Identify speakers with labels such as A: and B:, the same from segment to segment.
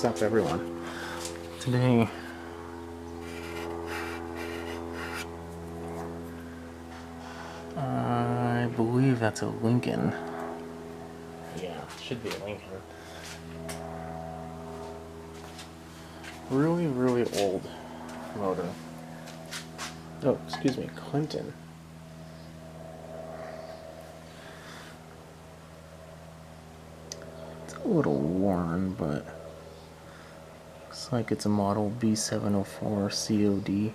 A: What's up, everyone? Today, I believe that's a Lincoln. Yeah, should be a Lincoln. Really, really old motor. Oh, excuse me, Clinton. It's a little worn, but looks like it's a model B704 COD.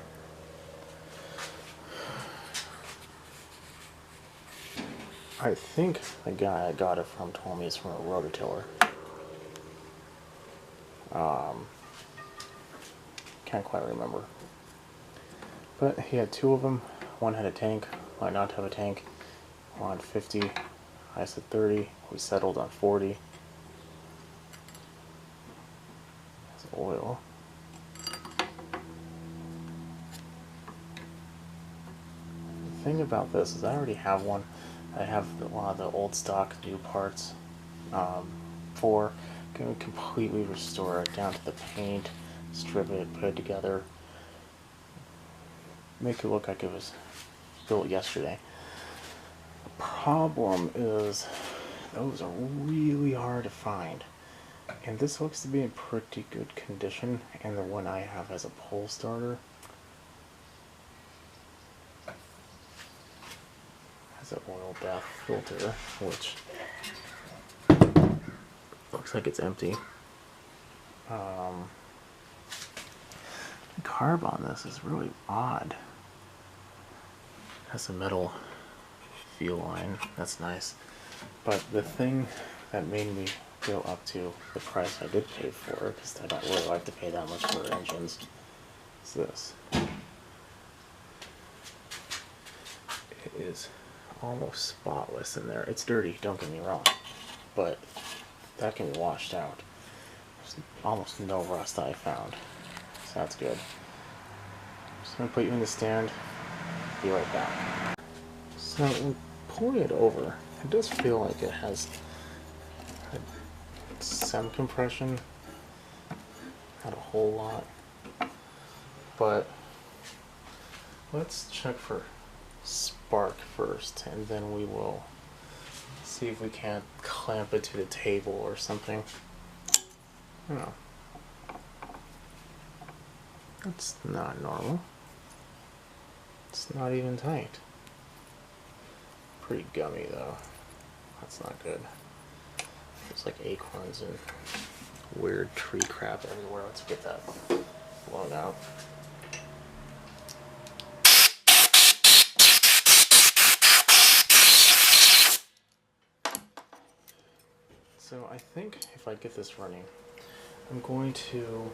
A: I think the guy I got it from told me it's from a rototiller. Can't quite remember. But he had two of them. One had a tank, one not have a tank. On 50, I said 30. We settled on 40. That's oil. The thing about this is I already have one. I have one of the old stock new parts for. Going to completely restore it down to the paint, strip it, put it together, make it look like it was built yesterday. The problem is those are really hard to find, and this looks to be in pretty good condition, and the one I have as a pole starter has an oil bath filter, which looks like it's empty. The carb on this is really odd. It has a metal feel line, that's nice. But the thing that made me go up to the price I did pay for, because I don't really like to pay that much for engines, is this. It is almost spotless in there. It's dirty, don't get me wrong, but that can be washed out. There's almost no rust I found, so that's good. I'm just going to put you in the stand, be right back. So when pulling it over, it does feel like it has some compression, not a whole lot, but let's check for spark first, and then we will see if we can't clamp it to the table or something. No, that's not normal. It's not even tight. Pretty gummy though. That's not good. There's like acorns and weird tree crap everywhere. Let's get that blown out. So I think if I get this running, I'm going to,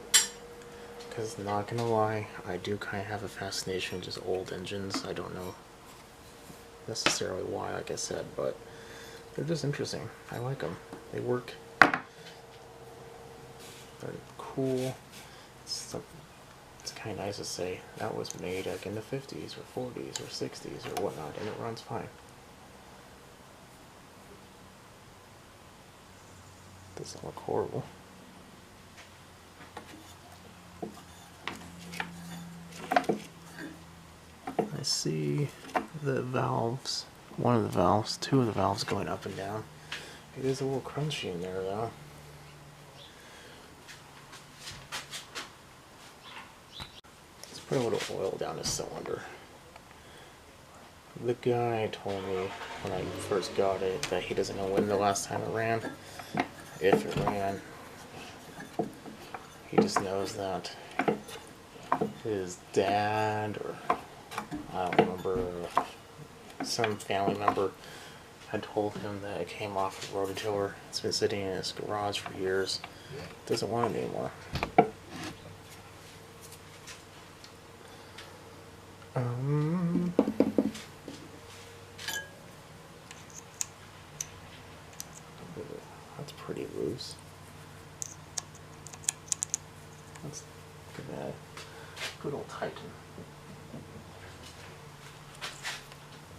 A: because not gonna lie, I do kind of have a fascination with just old engines. I don't know necessarily why, like I said, but they're just interesting. I like them. They work. They're cool. It's kind of nice to say that was made like in the 50s or 40s or 60s or whatnot, and it runs fine. Doesn't look horrible. I see the valves, one of the valves, two of the valves going up and down. It is a little crunchy in there though. Let's put a little oil down the cylinder. The guy told me when I first got it that he doesn't know when the last time it ran. If it ran, he just knows that his dad, or I don't remember, some family member had told him that it came off a rototiller. It's been sitting in his garage for years. Doesn't want it anymore. That's pretty loose. Let's give that a good old tighten.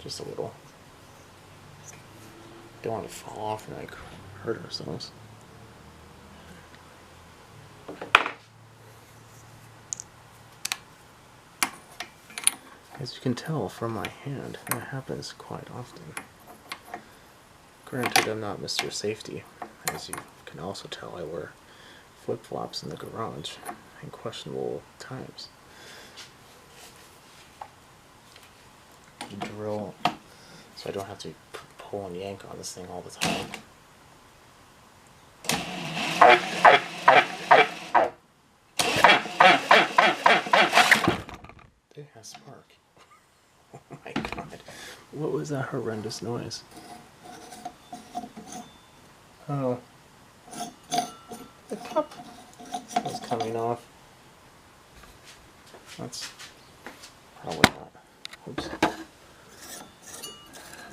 A: Just a little. Don't want to fall off and like hurt ourselves. As you can tell from my hand, that happens quite often. Granted, I'm not Mr. Safety. As you can also tell, I wear flip-flops in the garage in questionable times. Drill so I don't have to pull and yank on this thing all the time. It has spark. Oh my god. What was that horrendous noise? Oh. The cup is coming off. That's probably not. Oops.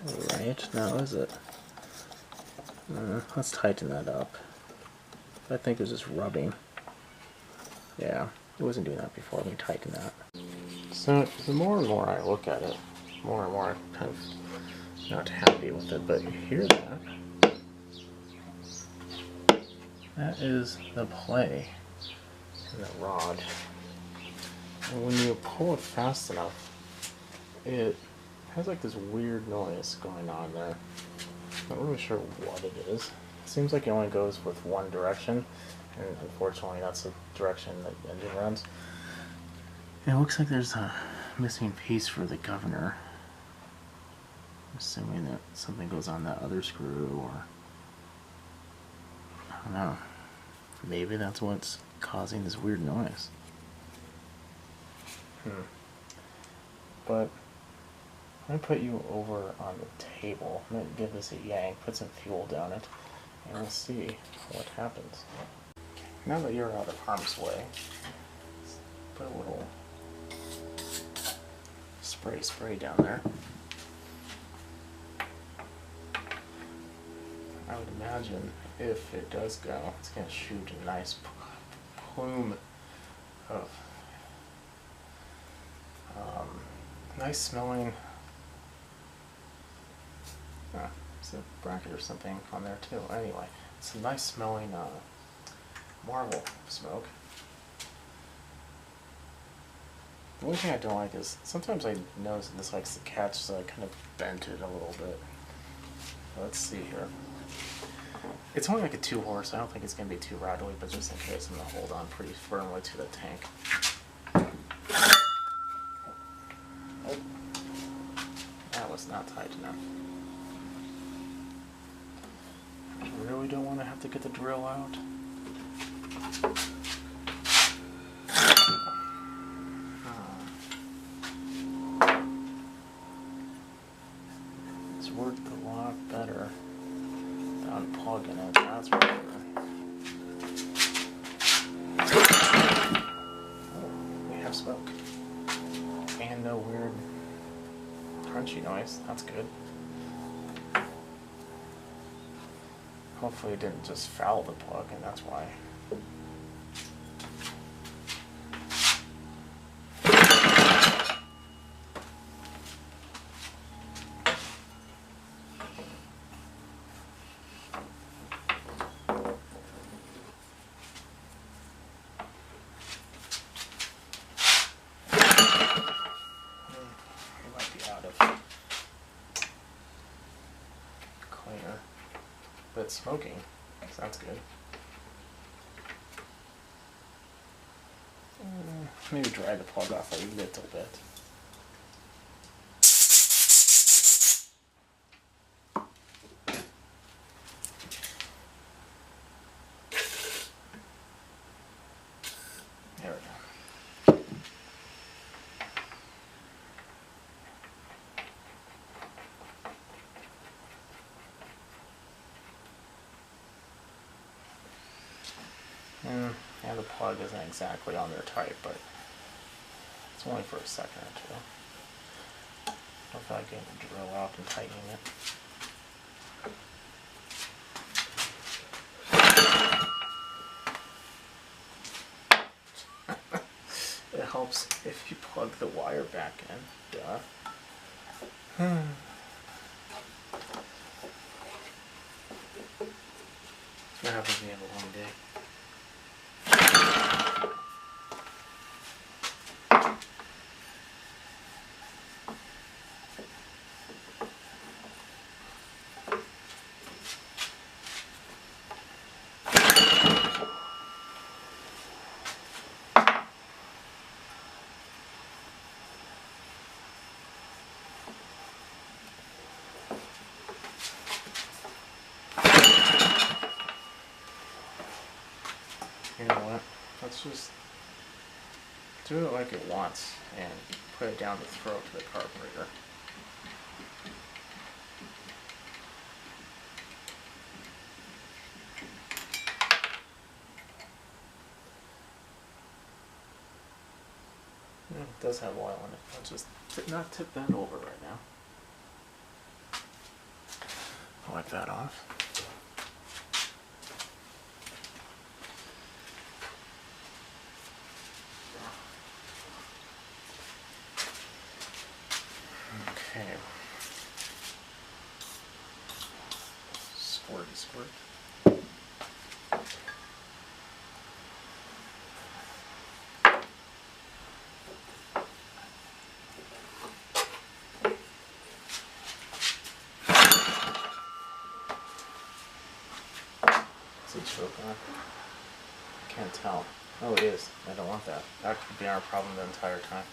A: Alright, now is it? Let's tighten that up. I think it was just rubbing. Yeah, it wasn't doing that before. Let me tighten that. So the more and more I look at it, more and more I'm kind of not happy with it, but hear that? That is the play in the rod. And when you pull it fast enough, it has like this weird noise going on there. Not really sure what it is. It seems like it only goes with one direction, and unfortunately that's the direction that the engine runs. It looks like there's a missing piece for the governor. I'm assuming that something goes on that other screw, or I don't know. Maybe that's what's causing this weird noise. But I'm gonna put you over on the table. I'm gonna give this a yank, put some fuel down it, and we'll see what happens. Now that you're out of harm's way, let's put a little spray down there. I would imagine if it does go, it's going to shoot a nice plume of nice smelling, it's a bracket or something on there too. Anyway, it's a nice smelling marble smoke. The only thing I don't like is sometimes I notice that this likes to catch, so I kind of bent it a little bit. Let's see here. It's only like a 2-horse. I don't think it's going to be too rattly, but just in case, I'm going to hold on pretty firmly to the tank. Oh, that was not tight enough. I really don't want to have to get the drill out. It's worked a lot better than unplugging it, that's for sure. Oh, we have smoke. And no weird crunchy noise, that's good. Hopefully it didn't just foul the plug, and that's why. Cleaner, but it's smoking, so that's good. Maybe dry the plug off a little bit. There we go. Yeah, the plug isn't exactly on there tight, but it's only for a second or two. I feel like getting the drill out and tightening it. It helps if you plug the wire back in. Duh. What happens when you have a long day? just do it like it wants and put it down the throat to the carburetor. It does have oil in it. I'll just not tip that over right now. Wipe that off. Okay. Squirty squirt. Is it choking on? I can't tell. Oh, it is. I don't want that. That could be our problem the entire time.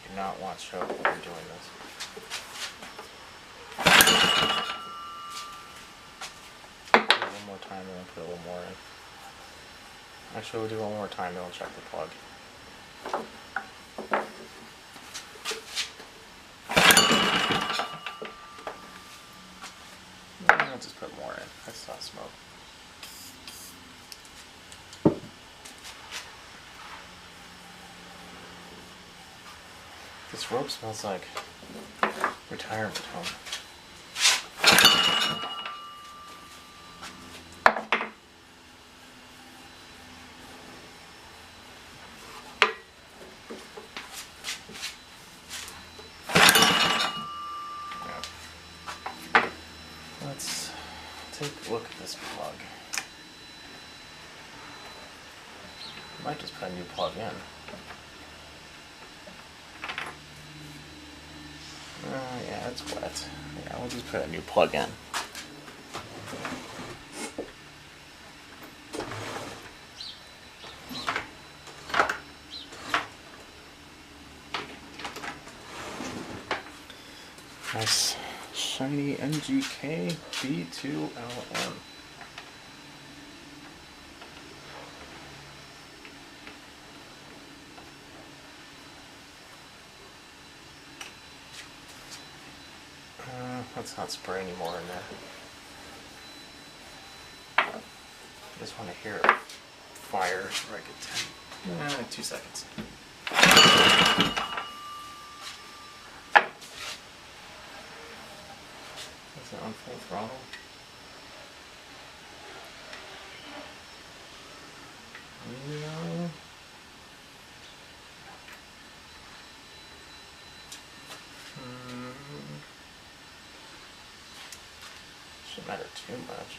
A: Do not want choke when you're doing this. Put it one more time and then put a little more in. Actually, we'll do one more time and we'll check the plug. I'll just put more in. I saw smoke. This rope smells like retirement home. Let's take a look at this plug. Might just put a new plug in. Yeah, it's wet. Yeah, we'll just put a new plug in. Nice shiny MGK B2LM. Let's not spray any more in there. I just want to hear it fire for like 2 seconds. Is it on full throttle? No. Shouldn't matter too much.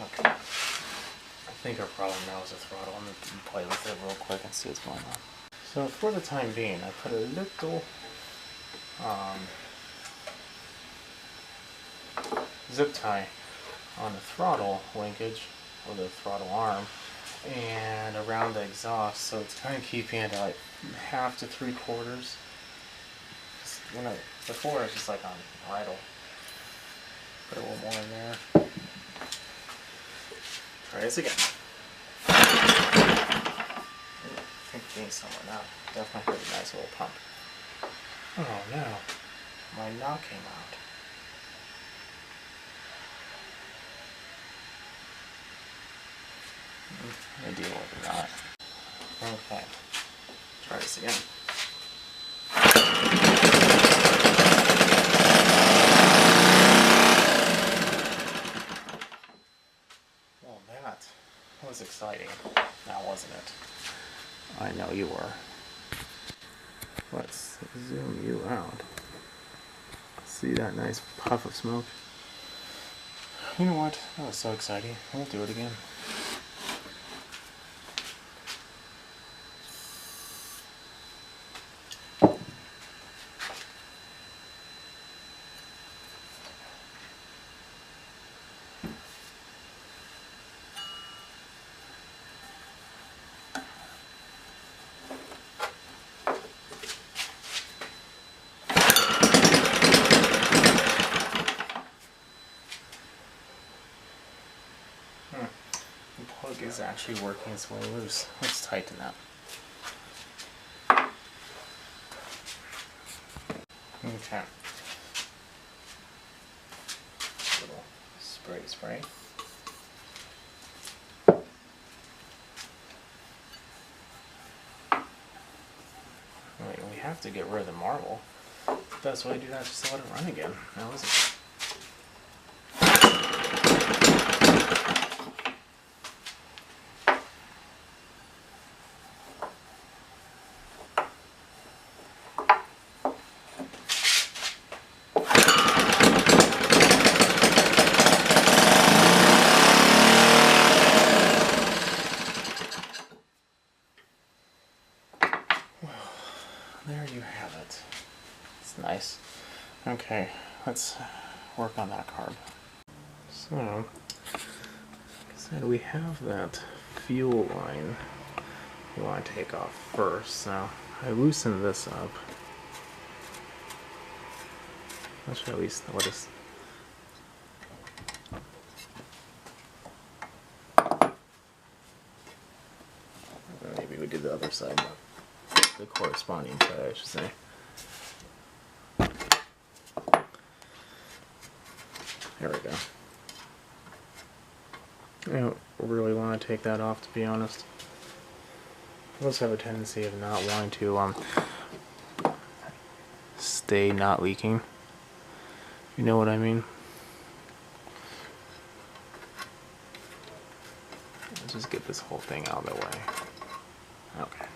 A: Okay. I think our problem now is the throttle. I'm going to play with it real quick and see what's going on. So for the time being, I put a little zip tie on the throttle linkage, or the throttle arm, and around the exhaust, so it's kind of keeping it at like 1/2 to 3/4. Before it's just like on idle. Put a little more in there. Try this again. I think it's getting somewhere now. Definitely heard a nice little pump. Oh no, my knob came out. I deal with that. Okay, try this again. Well, that was exciting. Now, wasn't it? I know you were. Let's zoom you out. See that nice puff of smoke? You know what? That was so exciting. We'll do it again. is actually working its way loose. Let's tighten that. Okay. Little spray. Wait, we have to get rid of the marble. The best way to do that is just to let it run again. Now is it? There you have it. It's nice. Okay, let's work on that carb. So, like I said, we have that fuel line we want to take off first. Now, I loosened this up. That should at least let us. Maybe we did the other side, the corresponding side, I should say. There we go. I don't really want to take that off, to be honest. I also have a tendency of not wanting to stay not leaking. You know what I mean? Let's just get this whole thing out of the way. Okay.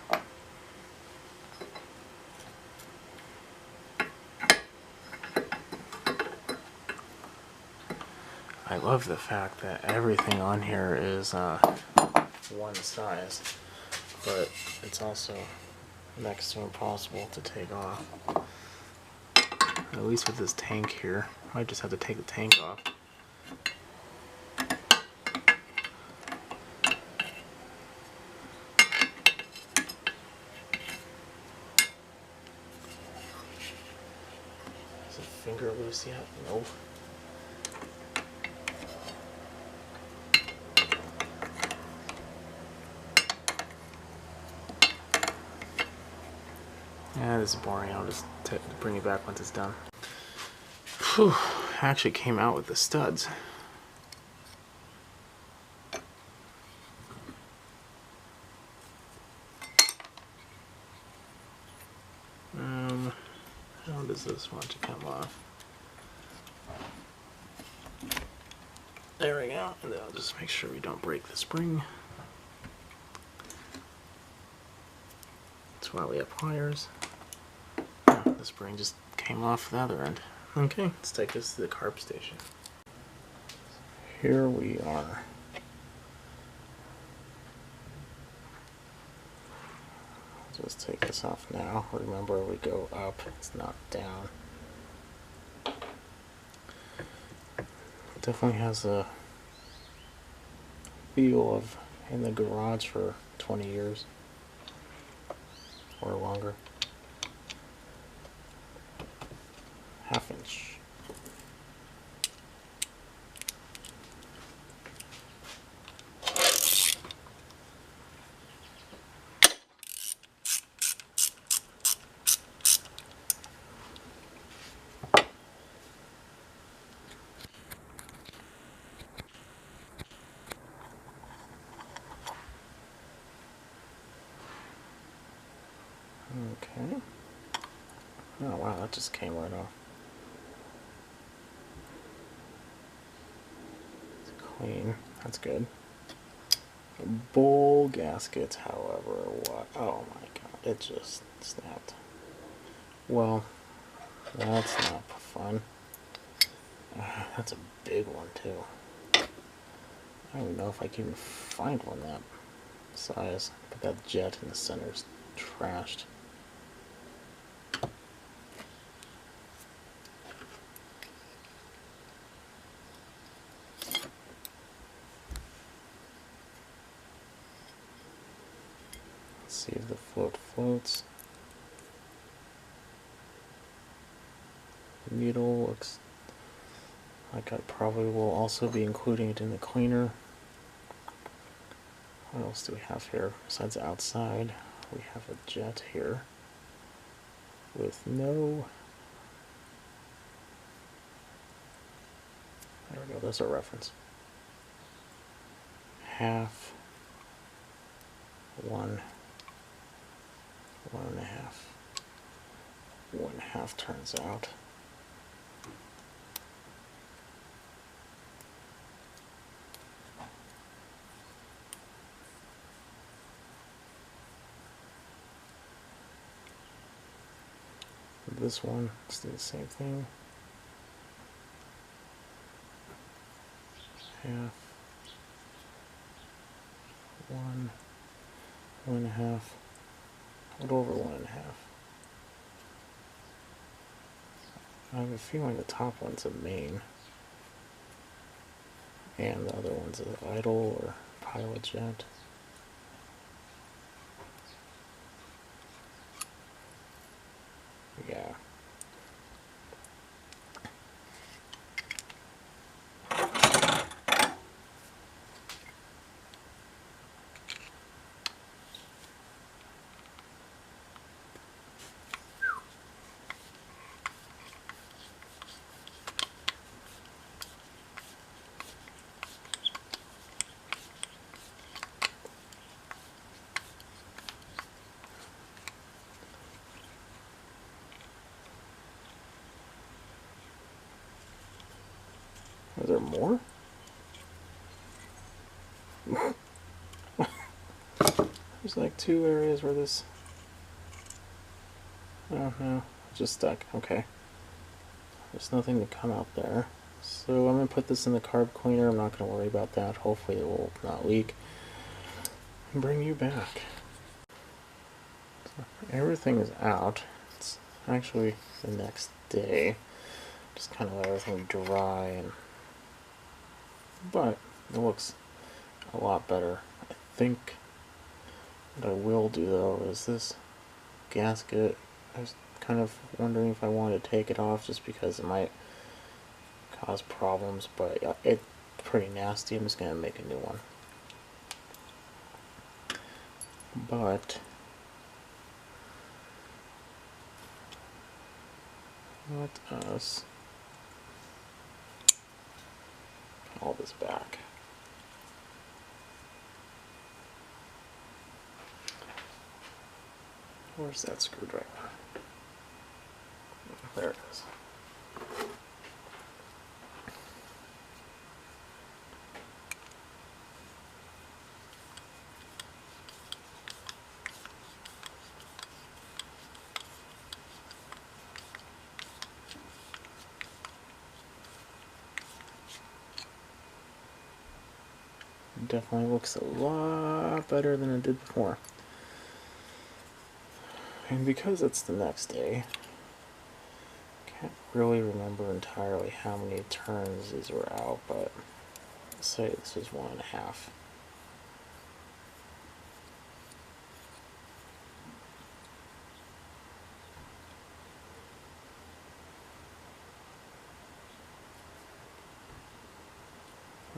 A: I love the fact that everything on here is one size, but it's also next to impossible to take off. At least with this tank here, I might just have to take the tank off. Is the finger loose yet? Nope. Yeah, this is boring. I'll just bring it back once it's done. Whew, actually came out with the studs. How does this want to come off? There we go. And then I'll just make sure we don't break the spring. That's why we have pliers. Oh, the spring just came off the other end. Okay, let's take this to the carb station. Here we are. Just take this off now. Remember, we go up, it's not down. It definitely has a feel of in the garage for 20 years or longer. Half inch. Okay. Oh wow, that just came right off. It's clean. That's good. Bowl gaskets, however, what? Oh my god, it just snapped. Well, that's not fun. That's a big one too. I don't even know if I can even find one that size. But that jet in the center is trashed. See if the float floats. The needle looks like I probably will also be including it in the cleaner. What else do we have here? Besides outside, we have a jet here with no... There we go, there's our reference. Half, 1, 1.5. 1.5 turns out. This one, let's do the same thing. Half, 1, 1.5, a little over 1.5. I have a feeling the top one's a main, and the other one's an idle or pilot jet. Yeah. Is there more? There's like 2 areas where this... Oh no, just stuck. Okay. There's nothing to come out there. So I'm going to put this in the carb cleaner. I'm not going to worry about that. Hopefully it will not leak. And bring you back. So everything is out. It's actually the next day. Just kind of let everything dry, and but it looks a lot better. I think what I will do though is this gasket. I was kind of wondering if I wanted to take it off just because it might cause problems, but it's pretty nasty. I'm just going to make a new one. But let us put all this back. Where's that screwdriver? There it is. It definitely looks a lot better than it did before. And because it's the next day, I can't really remember entirely how many turns these were out, but let's say this was 1.5.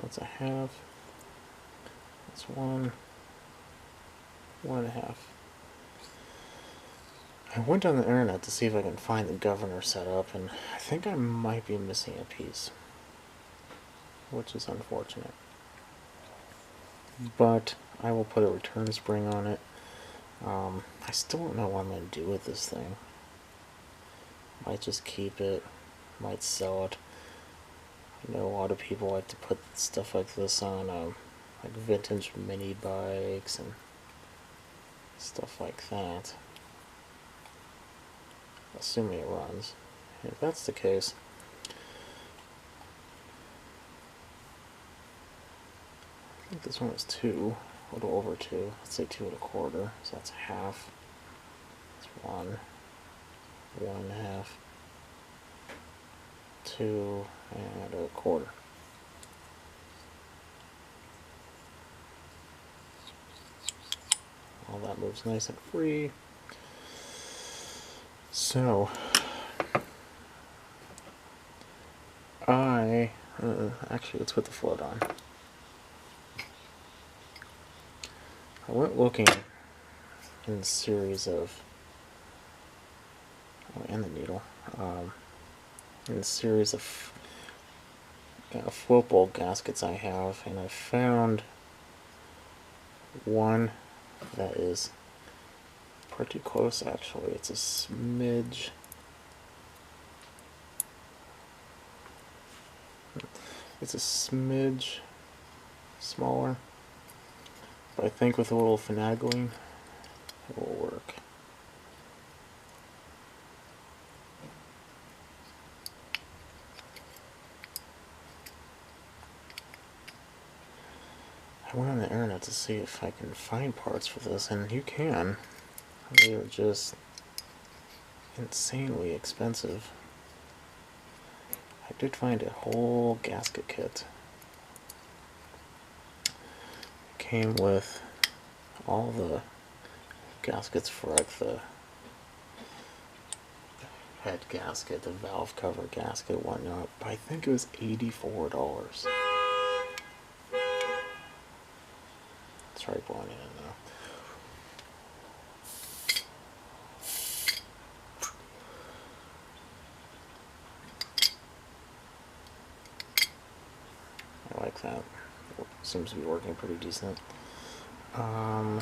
A: That's a half. That's 1, 1.5. I went on the internet to see if I can find the governor set up, and I think I might be missing a piece, which is unfortunate. But I will put a return spring on it. I still don't know what I'm going to do with this thing. Might just keep it, might sell it. I know a lot of people like to put stuff like this on like vintage mini bikes and stuff like that. Assuming it runs. If that's the case, I think this one is 2, a little over 2. Let's say 2.25. So that's half. That's 1, 1.5, 2, and 1/4. All that moves nice and free. So actually let's put the float on. I went looking in a series of, oh, and the needle, in a series of float bowl gaskets I have, and I found one that is pretty close actually. It's a smidge. It's a smidge smaller, but I think with a little finagling it will work. I went on the internet to see if I can find parts for this, and you can. They are just insanely expensive. I did find a whole gasket kit. It came with all the gaskets for like the head gasket, the valve cover gasket, whatnot. But I think it was $84. Try blowing it in though. I like that. Seems to be working pretty decent. I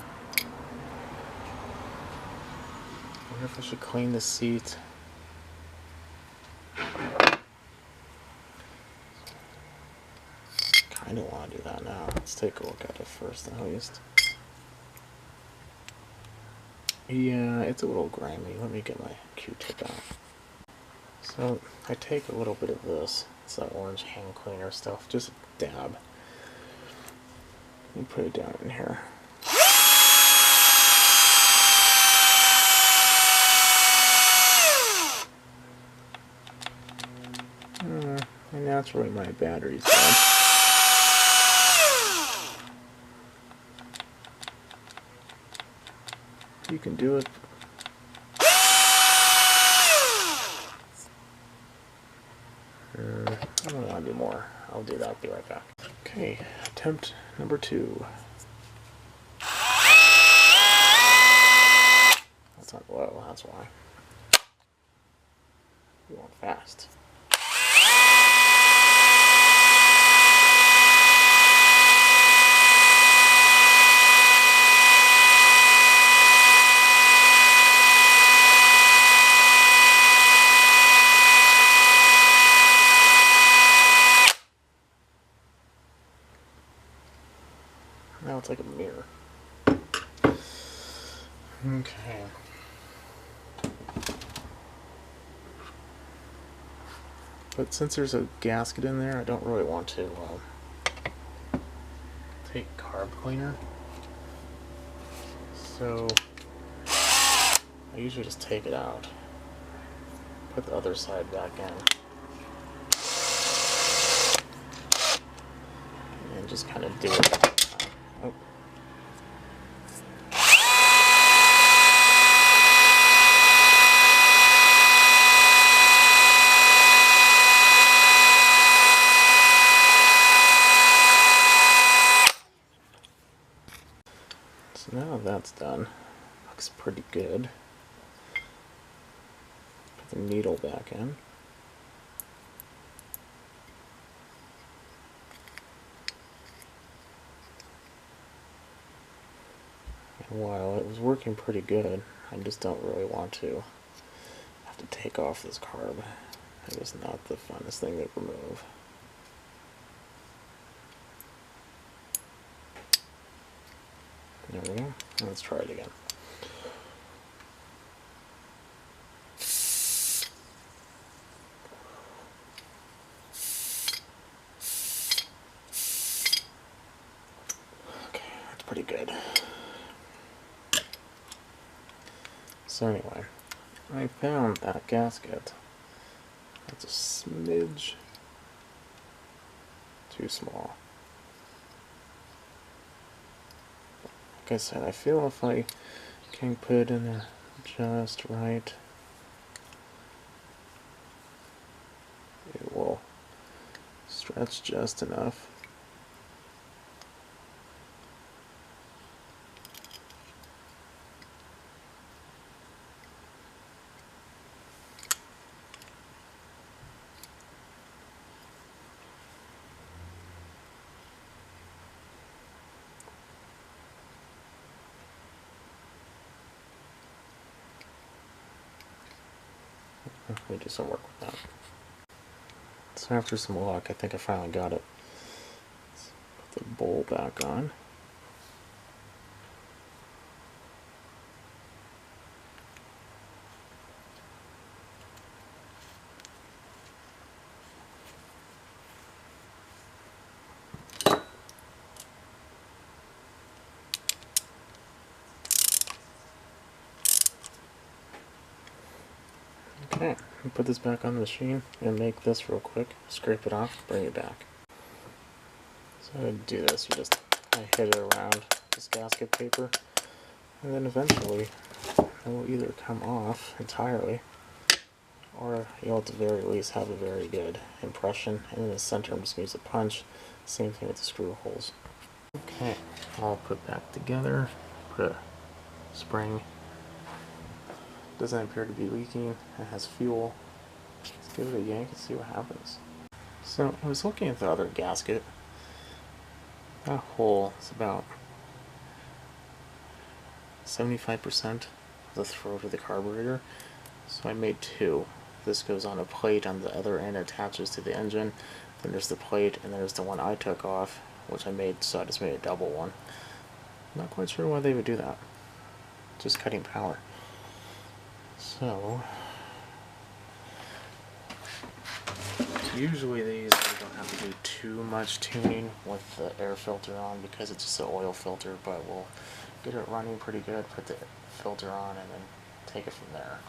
A: wonder if I should clean the seat. I don't want to do that now. Let's take a look at it first at least. Yeah, it's a little grimy. Let me get my Q-tip out. So I take a little bit of this. It's that orange hand cleaner stuff. Just a dab. And put it down in here. And naturally my battery's dead. You can do it. I don't want to do more. I'll do that. I'll be right back. Okay, attempt number 2. That's not low, that's why. We want fast. Now it's like a mirror. Okay. But since there's a gasket in there, I don't really want to take carb cleaner. So I usually just take it out, put the other side back in, and just kind of do it. Oh. So now that's done, looks pretty good. Put the needle back in. And while it was working pretty good, I just don't really want to have to take off this carb. It was not the funnest thing to remove. There we go. Let's try it again. Okay, that's pretty good. So anyway, I found that gasket. That's a smidge too small. Like I said, I feel if I can put it in there just right, it will stretch just enough. Let me do some work with that. So after some luck, I think I finally got it. Let's put the bowl back on. Okay, put this back on the machine and make this real quick. Scrape it off, bring it back. So to do this, you just kind of hit it around this gasket paper, and then eventually it will either come off entirely, or you'll at the very least have a very good impression. And in the center, I'm just going to use a punch. Same thing with the screw holes. Okay, all put back together. Put a spring. Doesn't appear to be leaking. It has fuel. Let's give it a yank and see what happens. So I was looking at the other gasket. That hole is about 75% of the throat of the carburetor. So I made two. This goes on a plate on the other end, attaches to the engine. Then there's the plate, and there's the one I took off, which I made, so I just made a double one. I'm not quite sure why they would do that. Just cutting power. So usually these you don't have to do too much tuning with the air filter on because it's just an oil filter, but we'll get it running pretty good, put the filter on, and then take it from there.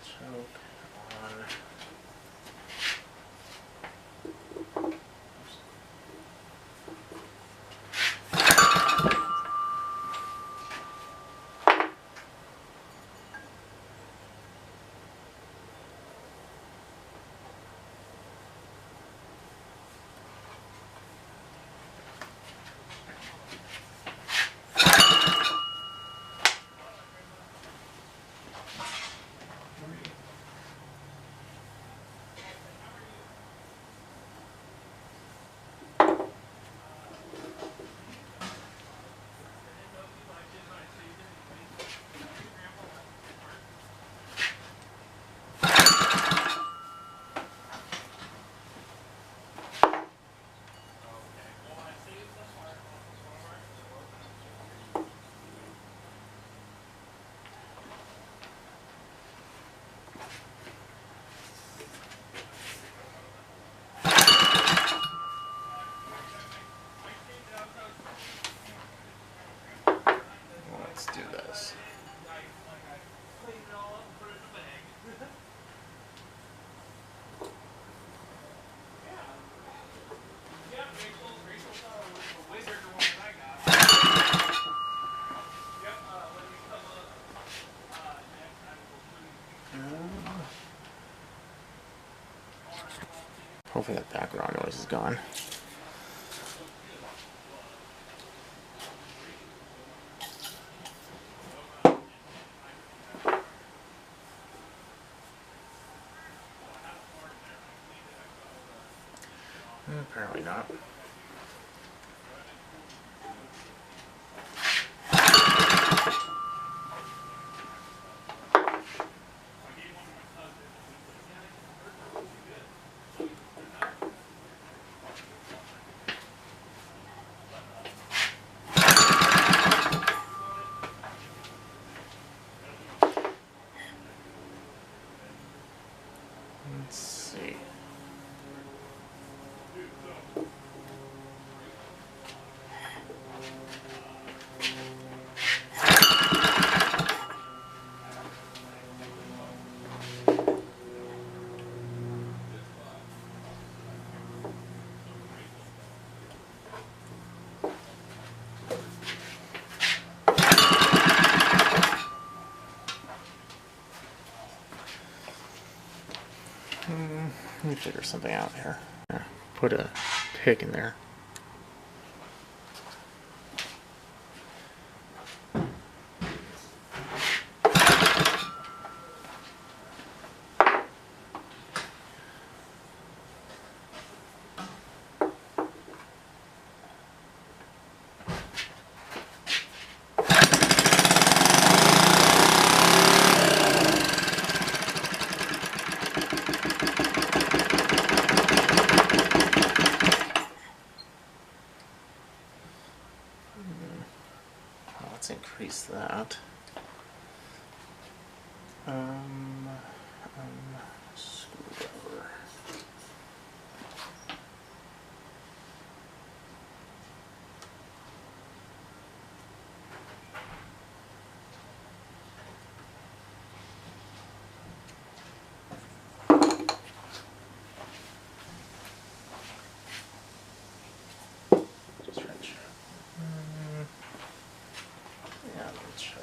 A: Choke on. Let's do this. Hopefully that background noise is gone. Apparently not. Let's see. Let me figure something out here. Put a pick in there. that. Screwdriver. Just wrench. Yeah, the choke.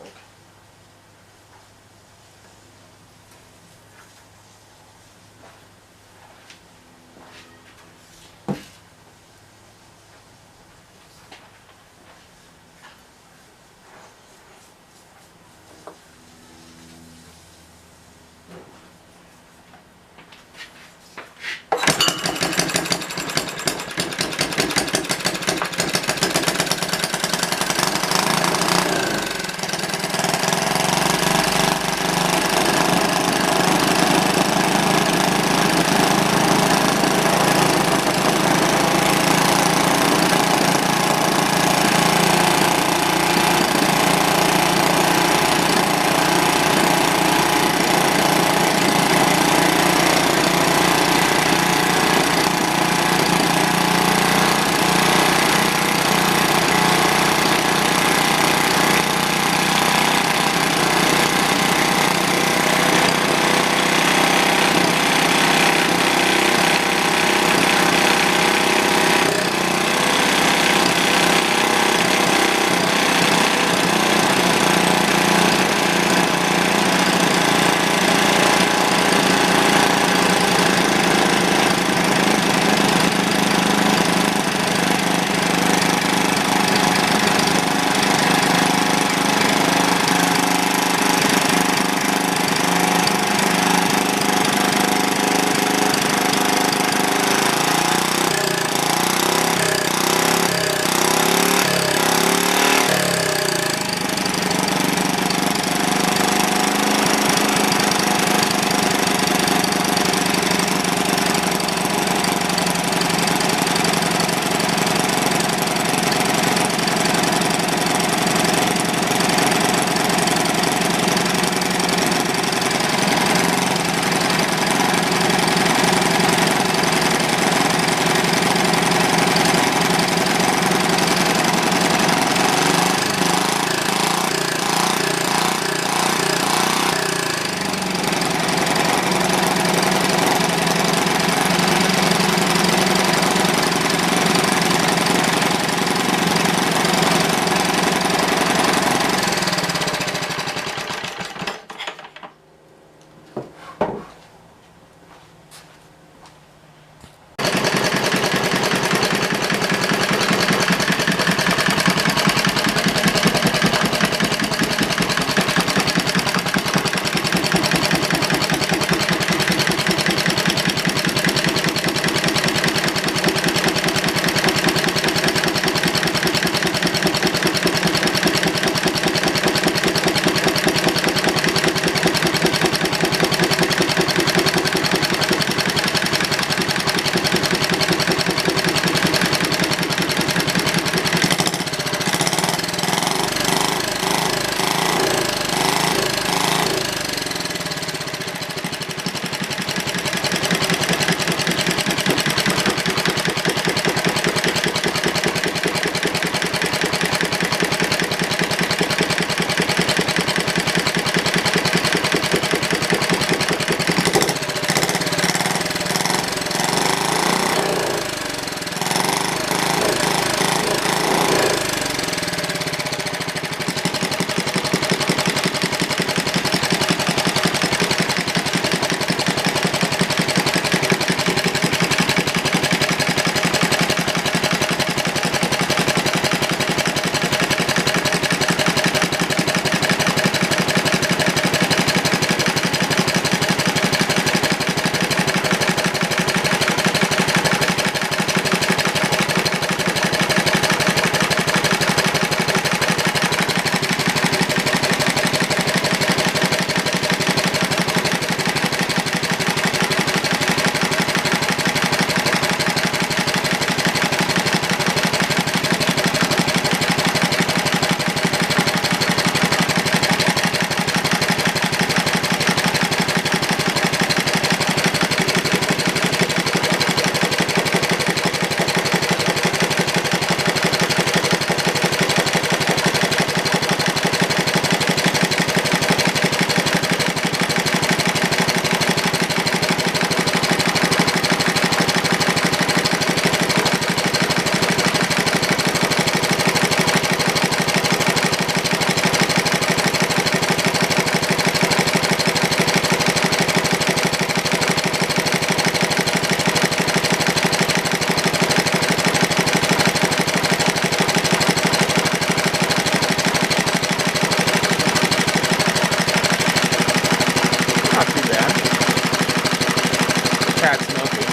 A: tad smoky.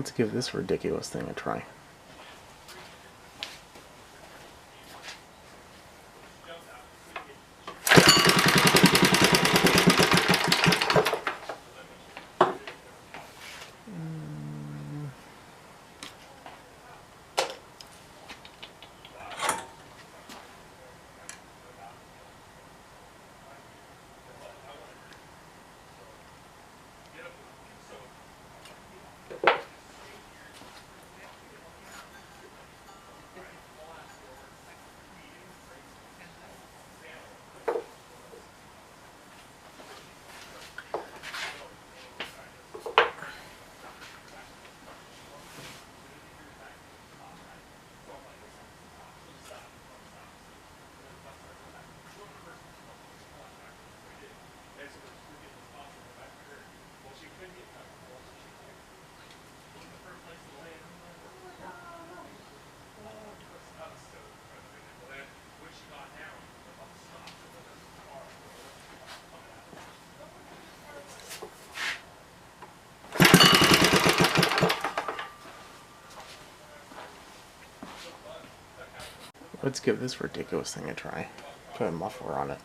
A: Let's give this ridiculous thing a try. Let's give this ridiculous thing a try. Put a muffler on it.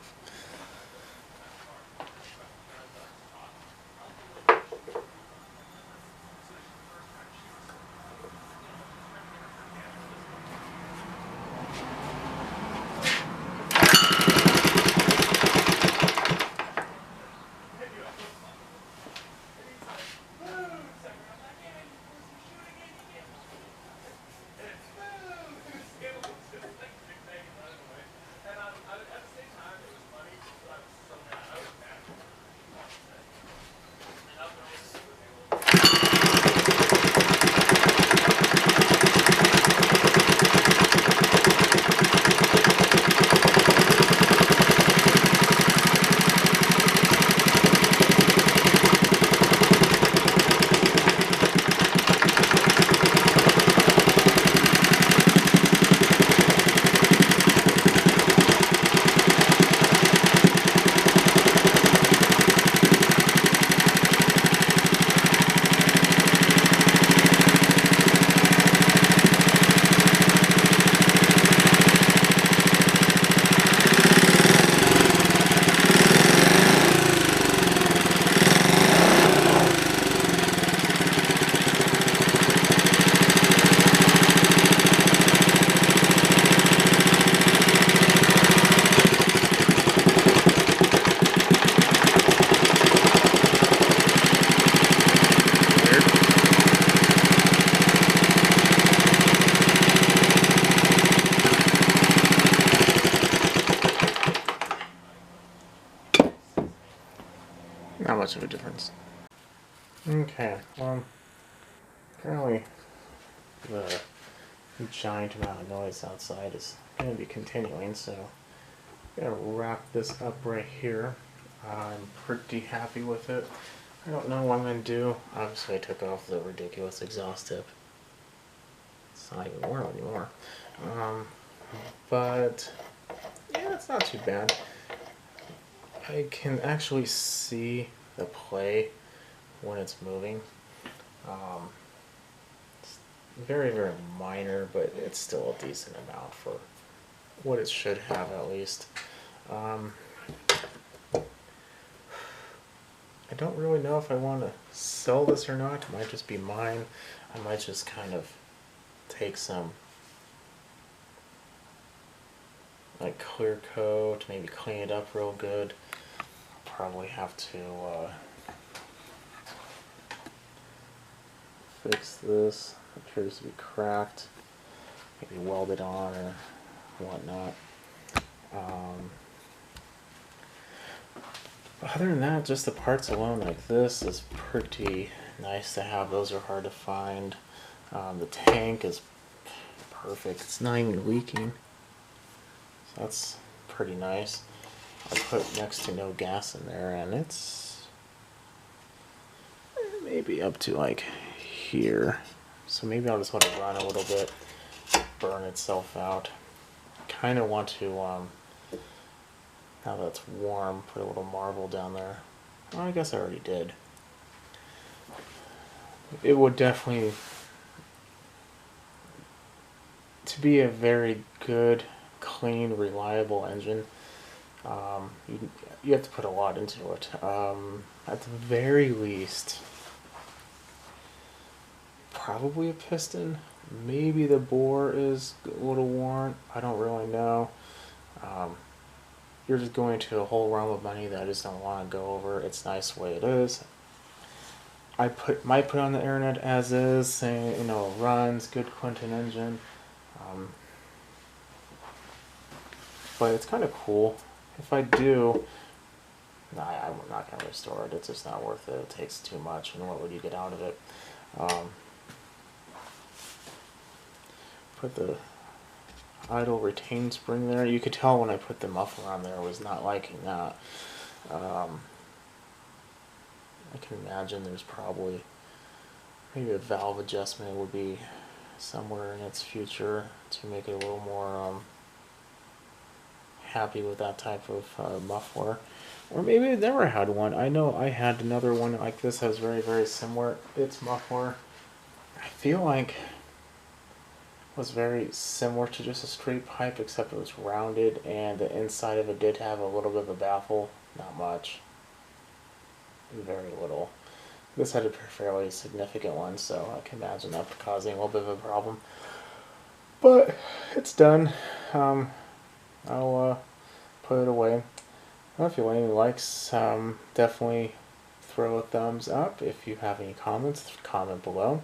A: Not much of a difference. Okay, apparently the giant amount of noise outside is going to be continuing, so I'm going to wrap this up right here. I'm pretty happy with it. I don't know what I'm going to do. Obviously I took off the ridiculous exhaust tip. It's not even worn anymore. But yeah, it's not too bad. I can actually see the play when it's moving. It's very, very minor, but it's still a decent amount for what it should have at least. I don't really know if I want to sell this or not. It might just be mine. I might just kind of take some like clear coat, maybe clean it up real good. I'll probably have to fix this. It appears to be cracked. Maybe weld it on or whatnot. Other than that, just the parts alone like this is pretty nice to have. Those are hard to find. The tank is perfect. It's not even leaking. So that's pretty nice. I put next to no gas in there, and it's maybe up to like here. So maybe I'll just let it run a little bit, burn itself out. Kind of want to, now that it's warm, put a little marble down there. Well, I guess I already did. It would definitely, to be a very good, clean, reliable engine, you have to put a lot into it. At the very least, probably a piston. Maybe the bore is a little worn. I don't really know. You're just going to a whole realm of money that I just don't want to go over. It's nice the way it is. I might put on the internet as is, saying, you know, runs, good Clinton engine. But it's kind of cool. If I do, I'm not going to restore it. It's just not worth it. It takes too much, and what would you get out of it? Put the idle retain spring there. You could tell when I put the muffler on there, I was not liking that. I can imagine there's probably maybe a valve adjustment would be somewhere in its future to make it a little more happy with that type of muffler. Or maybe I never had one. I know I had another one like this that was very, very similar. Its muffler, I feel like was very similar to just a straight pipe, except it was rounded, and the inside of it did have a little bit of a baffle. Not much. Very little. This had a fairly significant one, so I can imagine that causing a little bit of a problem. But it's done. I'll put it away. Well, if you want any likes, definitely throw a thumbs up. If you have any comments, comment below.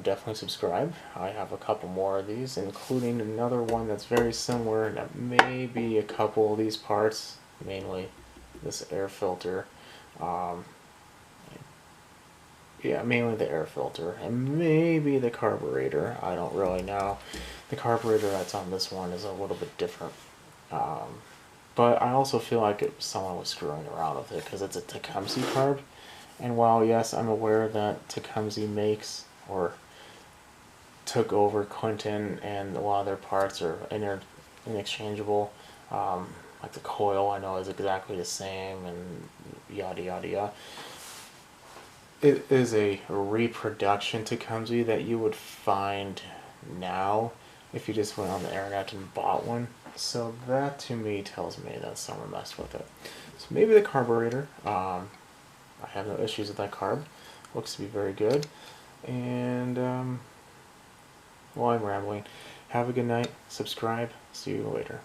A: Definitely subscribe. I have a couple more of these, including another one that's very similar, that may be a couple of these parts, mainly this air filter. Yeah, mainly the air filter, and maybe the carburetor. I don't really know. The carburetor that's on this one is a little bit different. But I also feel like someone was screwing around with it because it's a Tecumseh carb. And while, yes, I'm aware that Tecumseh makes or took over Clinton and a lot of their parts are interchangeable, like the coil I know is exactly the same and yada yada yada. It is a reproduction Tecumseh that you would find now if you just went on the internet and bought one. So that to me tells me that someone messed with it. So maybe the carburetor. I have no issues with that carb. Looks to be very good. And well, I'm rambling. Have a good night. Subscribe. See you later.